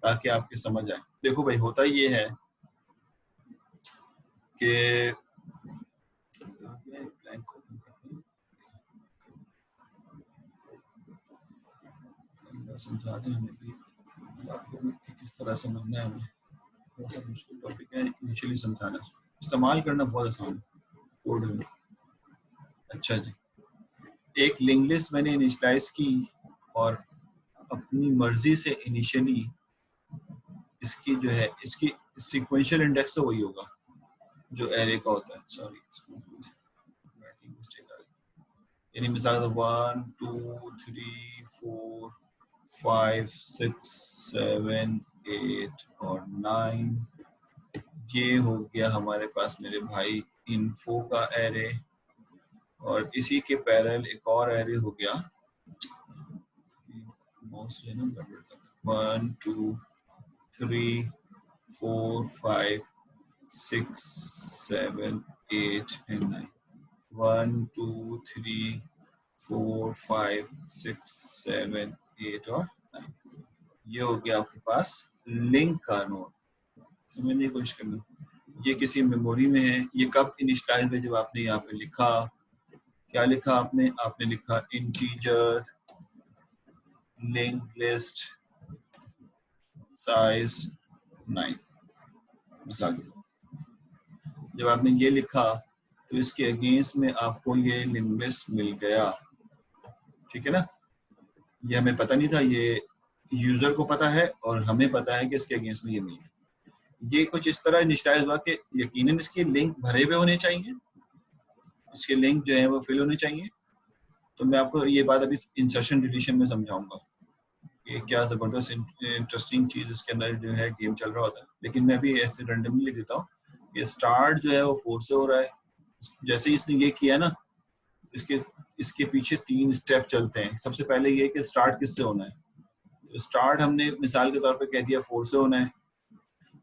ताकि आपके समझ आए। देखो भाई, होता ये है कि समझा दें हमें भी, आपको भी किस तरह समझना है। हमें थोड़ा सा मुश्किल टॉपिक है इनिशियली समझाना, इस्तेमाल करना बहुत आसान है कोड में। अच्छा जी, एक लिंक लिस्ट मैंने इनिशियलाइज की और अपनी मर्जी से इनिशियली इसकी जो है, इसकी सीक्वेंशियल इंडेक्स तो वही होगा जो एरे का होता है। सॉरी, यानी मिसाल 1 2 3 4 5 6 7 8 और 9, ये हो गया हमारे पास मेरे भाई इन्फो का एरे। और इसी के पैरेलल एक और एरे हो गया, 1 2 3 4 5 6 7 8 and 9, 1 2 3 4 5 6 7 8 और 9। ये हो गया आपके पास लिंक का नोड। समझने की कोशिश करना, ये किसी मेमोरी में है। ये कब इनिशियलाइज है, जब आपने यहाँ पे लिखा, क्या लिखा आपने, आपने लिखा इंटीजर लिंक लिस्ट साइज 9 मिसाल। जब आपने ये लिखा तो इसके अगेंस्ट में आपको ये लिंक लिस्ट मिल गया, ठीक है ना। ये हमें पता नहीं था, ये यूजर को पता है और हमें पता है कि इसके अगेंस्ट में ये मिल गया। ये कुछ इस तरह इनिशियलाइज हुआ कि यकीनन इसके लिंक भरे हुए होने चाहिए, इसके लिंक जो है वो फिल होने चाहिए। तो मैं आपको ये बात अभी इंसर्शन डिलीशन में समझाऊंगा कि क्या जबरदस्त इंटरेस्टिंग चीज इसके अंदर जो है गेम चल रहा होता है। लेकिन मैं भी ऐसे रैंडमली लिख देता हूँ कि स्टार्ट जो है वो 4 से हो रहा है। जैसे ही इसने ये किया ना, इसके इसके पीछे 3 स्टेप चलते हैं। सबसे पहले ये कि स्टार्ट किससे होना है, तो स्टार्ट हमने मिसाल के तौर पे कह दिया 4 से होना है।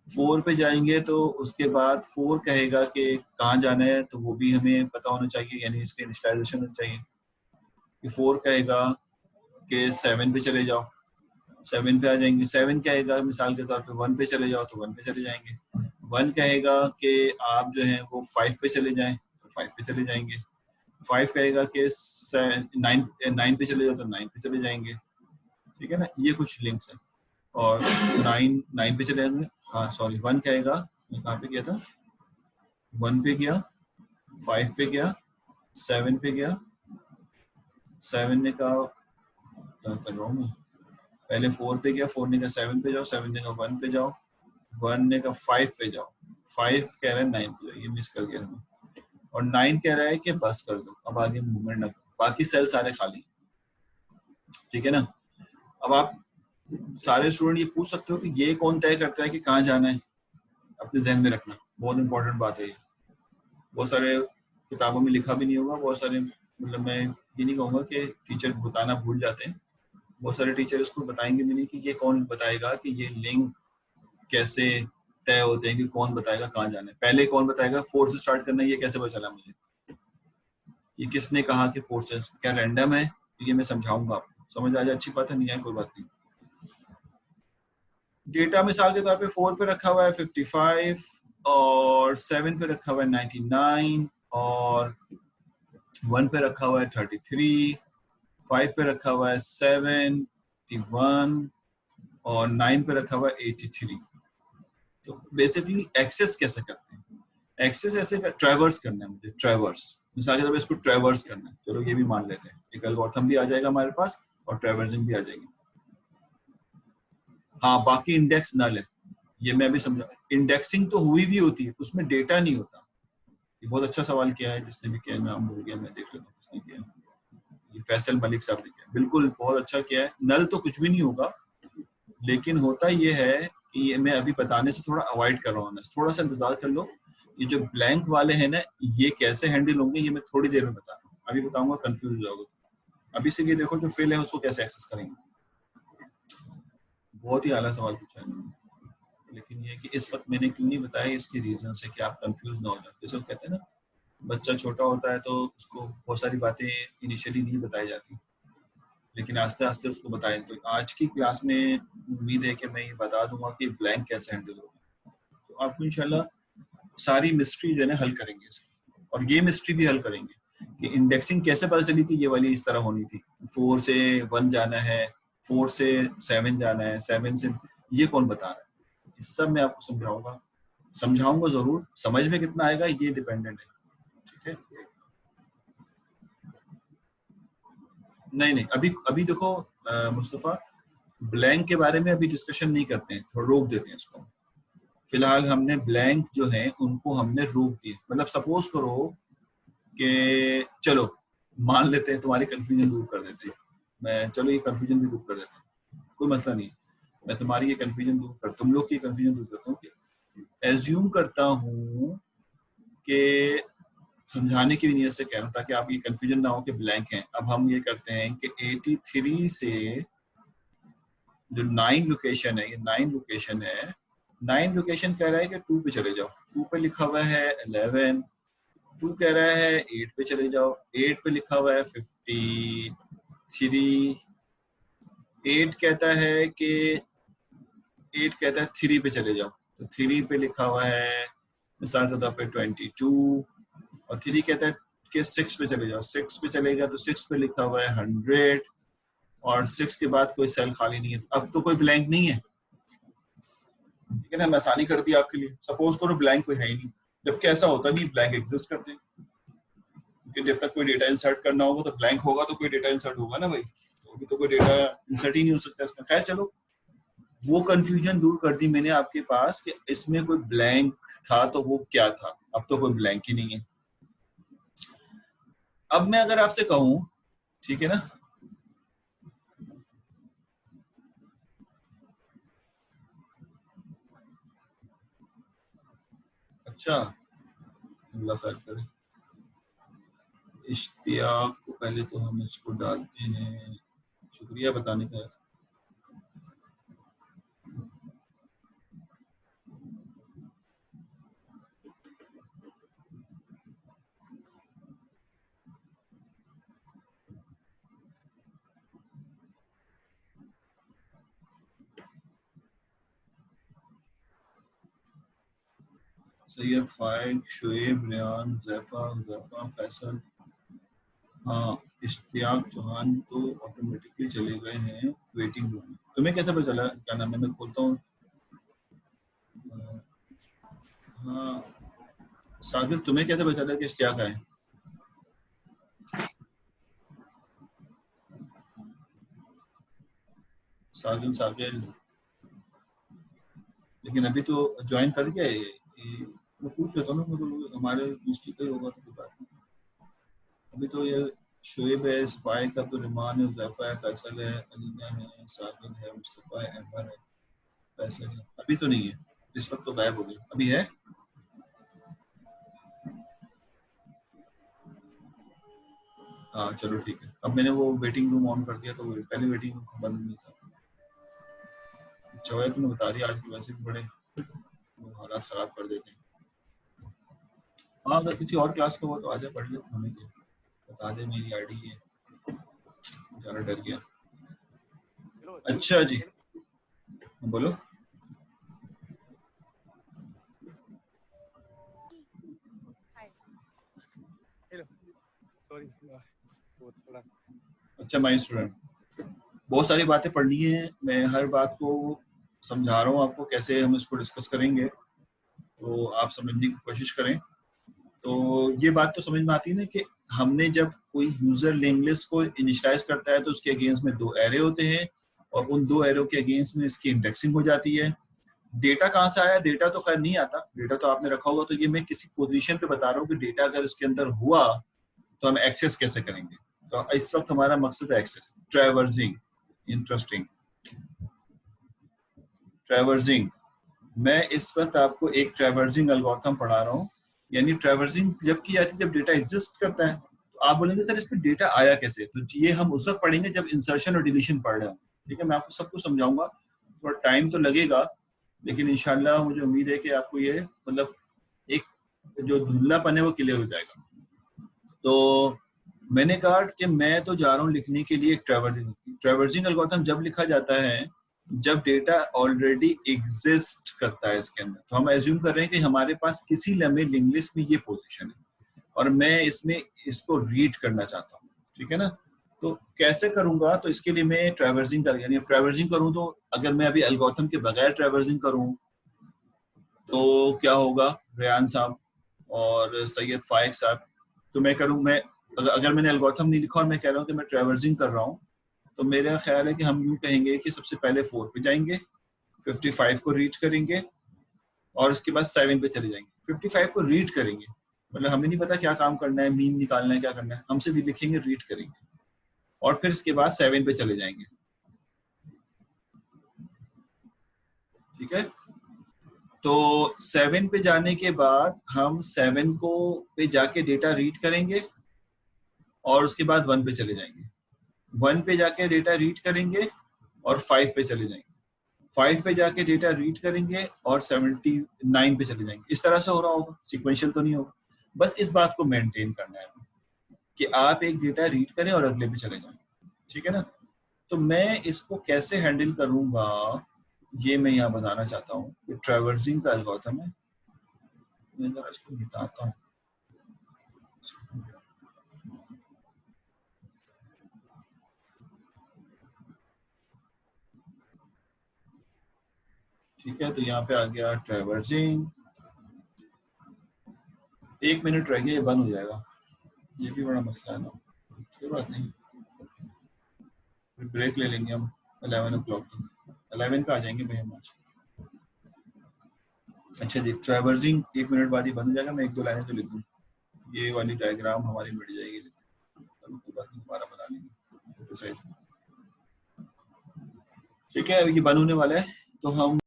4 पे जाएंगे तो उसके बाद 4 कहेगा कि कहाँ जाना है, तो वो भी हमें पता होना चाहिए, यानी इसके इनिशियलाइजेशन होना चाहिए। कि 4 कहेगा कि 7 पे चले जाओ, 7 पे आ जाएंगे। 7 कहेगा मिसाल के तौर पे 1 पे चले जाओ, तो 1 पे चले जाएंगे। 1 कहेगा कि आप जो है वो 5 पे चले जाएं, तो 5 पे चले जाएंगे। 5 कहेगा कि 9 पे चले जाओ, तो 9 पे चले जाएंगे, ठीक है ना। ये कुछ लिंक्स हैं। और 9 पे चले जाएंगे, हाँ सॉरी 1 कहेगा, मैं कहाँ पे गया था, 1 पे गया, 5 पे गया, 7 पे गया। 7 ने कहा, क्या कर रहा हूँ मैं, पहले 4 पे गया, 4 ने कहा 7 पे जाओ, 7 ने कहा 1 पे जाओ, 1 ने कहा 5 पे जाओ, 5 कह रहा है 9 पे जाओ, ये मिस कर गया हमें। और 9 कह रहा है कि बस कर दो, अब आगे मूवमेंट ना करो, बाकी सेल सारे खाली, ठीक है ना। अब आप सारे स्टूडेंट ये पूछ सकते हो कि ये कौन तय करता है कि कहाँ जाना है, अपने जहन में रखना, बहुत इंपॉर्टेंट बात है ये। बहुत सारे किताबों में लिखा भी नहीं होगा, बहुत सारे, मतलब मैं ये नहीं कहूँगा कि टीचर बताना भूल जाते हैं, बहुत सारे टीचर इसको बताएंगे भी नहीं कि ये कौन बताएगा कि ये लिंक कैसे तय होते हैं कि कौन बताएगा कहाँ जाना है। पहले कौन बताएगा 4 से स्टार्ट करना है, ये कैसे पता चला मुझे? ये किसने कहा कि 4 से? क्या रैंडम है? ये मैं समझाऊंगा आपको, समझ आ जाए अच्छी बात है, नहीं है कोई बात नहीं। डेटा मिसाल के तौर पे 4 पे रखा हुआ है 55 और 7 पे रखा हुआ है 99 और 1 पे रखा हुआ है 33, 5 पे रखा हुआ है 71 और 9 पे रखा हुआ है 83। तो बेसिकली एक्सेस कैसे करते हैं? एक्सेस ऐसे ट्रैवर्स करना है मुझे, ट्रैवर्स मिसाल के तौर पे इसको ट्रैवर्स करना है, चलो ये भी मान लेते हैं, एक एल्गोरिथम भी आ जाएगा हमारे पास और ट्रैवर्सिंग भी आ जाएगी। हाँ बाकी इंडेक्स नल है, ये मैं भी समझा। इंडेक्सिंग तो हुई भी होती है, उसमें डेटा नहीं होता। ये बहुत अच्छा सवाल किया है जिसने भी किया, नाम भूल गया मैं, देख लेता हूँ किसने किया है। ये फैसल मलिक साहब ने किया, बिल्कुल बहुत अच्छा किया है। नल तो कुछ भी नहीं होगा, लेकिन होता ये है कि ये मैं अभी बताने से थोड़ा अवॉइड कर रहा हूँ, थोड़ा सा इंतजार कर लो। ये जो ब्लैंक वाले हैं ना, ये कैसे हैंडल होंगे ये मैं थोड़ी देर में बता रहा हूँ, अभी बताऊंगा कंफ्यूज हो जाओगे। अभी से ये देखो जो फिल है उसको कैसे एक्सेस करेंगे। बहुत ही आला सवाल पूछा है इन्होंने, लेकिन ये कि इस वक्त मैंने क्यों नहीं बताया, इसके रीजन है कि आप कंफ्यूज ना हो जाए। जैसे वो कहते हैं ना, बच्चा छोटा होता है तो उसको बहुत सारी बातें इनिशियली नहीं बताई जाती, लेकिन आस्ते आस्ते उसको बताएं। तो आज की क्लास में उम्मीद है कि मैं ये बता दूंगा कि ब्लैंक कैसे हैंडल होगा, तो आपको इंशाल्लाह सारी मिस्ट्री जो है हल करेंगे इसकी, और ये मिस्ट्री भी हल करेंगे कि इंडेक्सिंग कैसे पता चली कि ये वाली इस तरह होनी थी, 4 से 1 जाना है, 4 से 7 जाना है, 7 से, ये कौन बता रहा है? इस सब मैं आपको समझाऊंगा, समझाऊंगा जरूर, समझ में कितना आएगा ये डिपेंडेंट है, ठीक है। नहीं नहीं, अभी अभी देखो मुस्तफा, ब्लैंक के बारे में अभी डिस्कशन नहीं करते हैं, थोड़ा रोक देते हैं इसको। फिलहाल हमने ब्लैंक जो है उनको हमने रोक दिए, मतलब सपोज करो कि चलो मान लेते हैं तुम्हारी कंफ्यूजन दूर कर देते हैं, मैं चलो ये कंफ्यूजन भी दूर कर देते हैं, कोई मसला नहीं, मैं तुम्हारी ये कंफ्यूजन दूर कर, तुम लोग की कंफ्यूजन दूर करता हूँ कि एज्यूम करता हूँ कि समझाने की नीयत से कह रहा हूँ ताकि आप ये कंफ्यूजन ना हो कि ब्लैंक है। अब हम ये करते हैं कि 83 से जो 9 लोकेशन है, ये 9 लोकेशन है, 9 लोकेशन कह रहा है कि 2 पे चले जाओ, 2 पे लिखा हुआ है 11, 2 कह रहा है 8 पे चले जाओ, 8 पे लिखा हुआ है 53, 8 कहता है कि 8 कहता है 3 पे चले जाओ, तो 3 पे लिखा हुआ है मिसाल के तौर पे 22, और 3 कहता है कि 6 पे चले जाओ, 6 पे चलेगा तो 6 पे लिखा हुआ है 100, और 6 के बाद कोई सेल खाली नहीं है, अब तो कोई ब्लैंक नहीं है, ठीक है ना। मैं आसानी कर दी आपके लिए, सपोज करो ब्लैंक कोई है ही नहीं, जबकि ऐसा होता नहीं, ब्लैंक एग्जिस्ट करते हैं, क्योंकि जब तक कोई डेटा इंसर्ट करना होगा तो ब्लैंक होगा तो कोई डेटा इंसर्ट होगा ना भाई, तो अभी तो कोई डेटा इंसर्ट ही नहीं हो सकता इसमें। खैर चलो, वो कंफ्यूजन दूर कर दी मैंने आपके पास कि इसमें कोई ब्लैंक था तो वो क्या था, अब तो कोई ब्लैंक ही नहीं है। अब मैं अगर आपसे कहूं, ठीक है ना, अच्छा अल्लाह खैर करे, इश्तियाक को पहले तो हम इसको डालते हैं, शुक्रिया बताने का। सैयद फाइक, शुएब, रियान, जैफा, हुज़ैफा, फैसल, हाँ इश्तियाक चौहान तो ऑटोमेटिकली चले गए हैं वेटिंग रूम में। तुम्हें कैसे पता चला, क्या नाम है, मैं खोलता हूँ। हाँ सागिर, तुम्हें कैसे पता चला कि इश्तियाक आए? सागिर सागिर, लेकिन अभी तो ज्वाइन कर गया है ये, मैं पूछ लेता हूँ ना, मतलब हमारे इंस्टीट्यूट का ही होगा तो कोई बात नहीं। अभी तो ये शोएब है, स्पाइक, अब्दुलरहमान है, हुज़ैफा है, फैसल है, अलीना है, सागिर है, मुस्तफ़ा है, अहमद है, फैसल है, अभी तो नहीं है, इस वक्त तो गायब हो गया, अभी है। हाँ चलो ठीक है, अब मैंने वो वेटिंग रूम ऑन कर दिया तो वो पहले वेटिंग रूम बंद नहीं था। अच्छा हुआ तुमने बता दिया, आज की वैसे भी बड़े हालात खराब कर देते हैं। हाँ अगर किसी और क्लास का हो तो आजा पढ़ लो, हमें क्या बता दे, मेरी आईडी है। ज़्यादा डर गया। अच्छा जी बोलो। अच्छा माय स्टूडेंट, बहुत सारी बातें पढ़नी है, मैं हर बात को समझा रहा हूँ आपको कैसे हम इसको डिस्कस करेंगे, तो आप समझने की कोशिश करें। तो ये बात तो समझ में आती है ना कि हमने जब कोई यूजर लिंक लिस्ट को इनिशियलाइज करता है तो उसके अगेंस्ट में 2 एरे होते हैं और उन 2 एरो के अगेंस्ट में इसकी इंडेक्सिंग हो जाती है। डेटा कहाँ से आया, डेटा तो खैर नहीं आता, डेटा तो आपने रखा होगा, तो ये मैं किसी पोजीशन पे बता रहा हूँ कि डेटा अगर इसके अंदर हुआ तो हम एक्सेस कैसे करेंगे। तो इस वक्त हमारा मकसद है एक्सेस, ट्रैवर्सिंग। Interesting, traversing. मैं इस वक्त आपको एक ट्रैवर्सिंग एल्गोरिथम पढ़ा रहा हूँ। यानी ट्रैवर्सिंग जब की जाती है जब डेटा एग्जिस्ट करता है, तो आप बोलेंगे सर इसमें डेटा आया कैसे, तो ये हम उस वक्त पढ़ेंगे जब इंसर्शन और डिलीशन पढ़ रहे हो। ठीक है, मैं आपको सब कुछ समझाऊंगा, थोड़ा टाइम तो लगेगा, लेकिन इंशाल्लाह मुझे उम्मीद है कि आपको ये मतलब एक जो धुंधलापन है वो क्लियर हो जाएगा। तो मैंने कहा कि मैं तो जा रहा हूँ लिखने के लिए एक ट्रैवर्सिंग एल्गोरिथम जब लिखा जाता है जब डेटा ऑलरेडी एग्जिस्ट करता है इसके अंदर। तो हम एज्यूम कर रहे हैं कि हमारे पास किसी लम्हे लिंक लिस्ट में ये पोजीशन है और मैं इसमें इसको रीड करना चाहता हूँ। ठीक है ना, तो कैसे करूंगा, तो इसके लिए मैं ट्रैवर्सिंग कर, यानी ट्रैवर्सिंग करूँ तो अगर मैं अभी एल्गोरिथम के बगैर ट्रैवर्सिंग करूँ तो क्या होगा, रेयान साहब और सैयद फाइक साहब, तो मैं करूँ, मैं अगर मैंने एल्गोरिथम नहीं लिखा और मैं कह रहा हूँ कि मैं ट्रैवर्सिंग कर रहा हूँ, तो मेरा ख्याल है कि हम यूँ कहेंगे कि सबसे पहले 4 पे जाएंगे, 55 को रीच करेंगे और उसके बाद 7 पे चले जाएंगे। 55 को रीड करेंगे, मतलब हमें नहीं पता क्या काम करना है, मीन निकालना है, क्या करना है, हम सिर्फ लिखेंगे रीड करेंगे और फिर इसके बाद 7 पे चले जाएंगे। ठीक है, तो 7 पे जाने के बाद हम 7 को पे जाके डेटा रीड करेंगे और उसके बाद 1 पे चले जाएंगे। 1 पे जाके डेटा रीड करेंगे और 5 पे चले जाएंगे। 5 पे जाके डेटा रीड करेंगे और 79 पे चले जाएंगे। इस तरह से हो रहा होगा, सिक्वेंशियल तो नहीं होगा। बस इस बात को मेंटेन करना है कि आप एक डेटा रीड करें और अगले पे चले जाएं। ठीक है ना, तो मैं इसको कैसे हैंडल करूंगा ये मैं यहाँ बताना चाहता हूँ। ये ट्रैवर्सिंग का एल्गोरिथम है, मैं जरा इसको मिटाता हूँ। ठीक है, तो यहाँ पे आ गया ट्रैवर्सिंग। 1 मिनट रह गया, ये बंद हो जाएगा, ये भी बड़ा मसला है ना। कोई बात नहीं, फिर ब्रेक ले लेंगे हम 11 ओ क्लॉक तक, 11 पे आ जाएंगे भाई हम आज। अच्छा जी, ट्रैवर्सिंग 1 मिनट बाद ही बंद हो जाएगा, मैं 1-2 लाइनें तो लिख दूँ, ये वाली डायग्राम हमारी मिट जाएगी, दोबारा बना लेंगे। ठीक है, ये बंद होने वाला है, तो हम